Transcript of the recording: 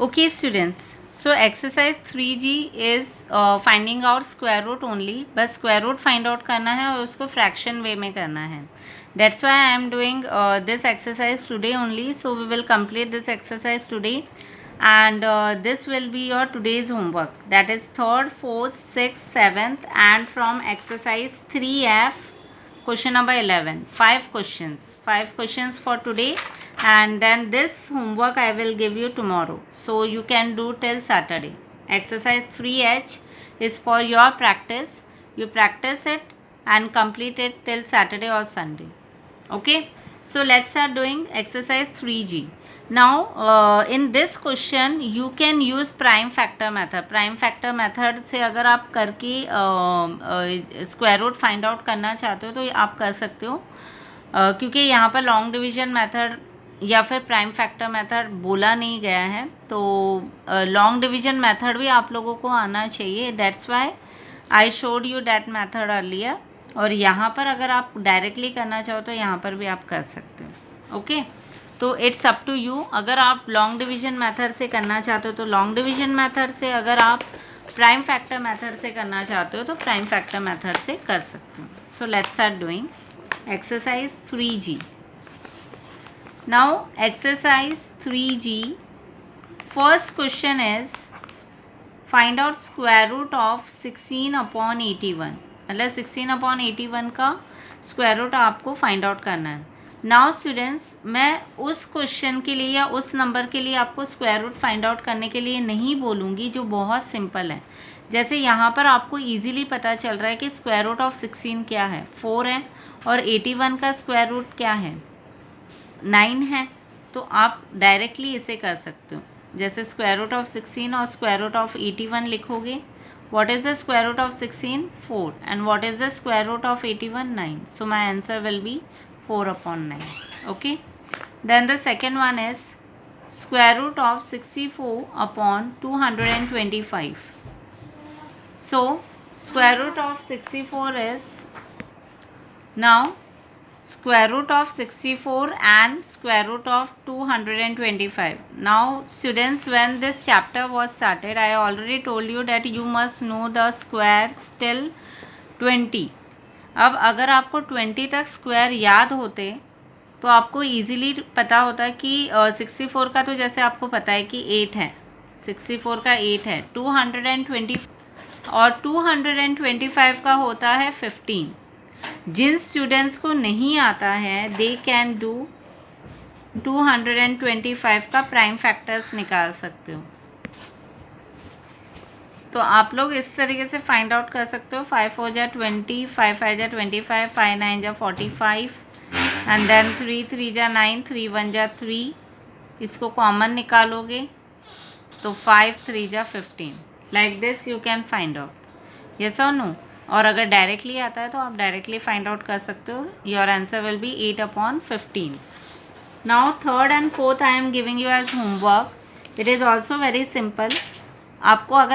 Okay students, so exercise 3G is finding out square root only. बस square root find out करना है और उसको fraction way में करना है. That's why I am doing this exercise today only. So we will complete this exercise today, and this will be your today's homework. That is 3rd, 4th, 6th, 7th, and from exercise 3F. Question number 11. 5 questions for today, and then this homework I will give you tomorrow, so you can do till Saturday. Exercise 3H is for your practice. You practice it and complete it till Saturday or Sunday. Okay, so let's start doing exercise 3G. Now in this question you can use prime factor method. Prime factor method से अगर आप करके square root find out करना चाहते हो तो आप कर सकते हो, क्योंकि यहाँ पर लॉन्ग डिवीजन मेथड या फिर प्राइम फैक्टर मेथड बोला नहीं गया है, तो लॉन्ग डिवीजन मेथड भी आप लोगों को आना चाहिए. That's why I showed you that method earlier. और यहाँ पर अगर आप डायरेक्टली करना चाहो तो यहाँ पर भी आप कर सकते हो. ओके, तो इट्स अप टू यू. अगर आप लॉन्ग डिवीजन मेथड से करना चाहते हो तो लॉन्ग डिवीजन मेथड से, अगर आप प्राइम फैक्टर मेथड से करना चाहते हो तो प्राइम फैक्टर मेथड से कर सकते हो. So let's start doing exercise 3G. Now exercise 3G, first question is find out square root of 16 upon 81. मतलब 16 upon 81 का स्क्वायर रूट आपको फाइंड आउट करना है. नाउ स्टूडेंट्स, मैं उस क्वेश्चन के लिए या उस नंबर के लिए आपको स्क्वायर रूट फाइंड आउट करने के लिए नहीं बोलूँगी जो बहुत सिंपल है. जैसे यहाँ पर आपको इजीली पता चल रहा है कि स्क्वायर रूट ऑफ 16 क्या है, 4 है, और 81 का स्क्वायर रूट क्या है, 9 है. तो आप डायरेक्टली इसे कर सकते हो. जैसे स्क्वायर रूट ऑफ 16 और स्क्वायर रूट ऑफ 81 लिखोगे. What is the square root of 16? 4. And what is the square root of 81? 9. So my answer will be 4 upon 9. Okay, then the second one is square root of 64 upon 225. So square root of 64 is, now square root of 64 and square root of 225. Now students, when this chapter was started, I already told you that you must know the squares till 20. अब अगर आपको 20 तक square याद होते तो आपको easily पता होता कि 64 का तो जैसे आपको पता है कि 8 है, 64 का 8 है, 220 और 225 का होता है 15. जिन स्टूडेंट्स को नहीं आता है दे कैन डू 225 का प्राइम फैक्टर्स निकाल सकते हो. तो आप लोग इस तरीके से फाइंड आउट कर सकते हो. 5 4 जा 20, 5 5 जा 25, 5 9 जा 45, एंड देन 3 3 जा 9, 3 1 जा 3. इसको कॉमन निकालोगे तो 5 3 जा 15. Like this you can find out. Yes और नो? और अगर डायरेक्टली आता है तो आप डायरेक्टली फाइंड आउट कर सकते हो. Your answer will be 8 upon 15. Now third and fourth I am giving you as homework. It is also very simple. आपको अगर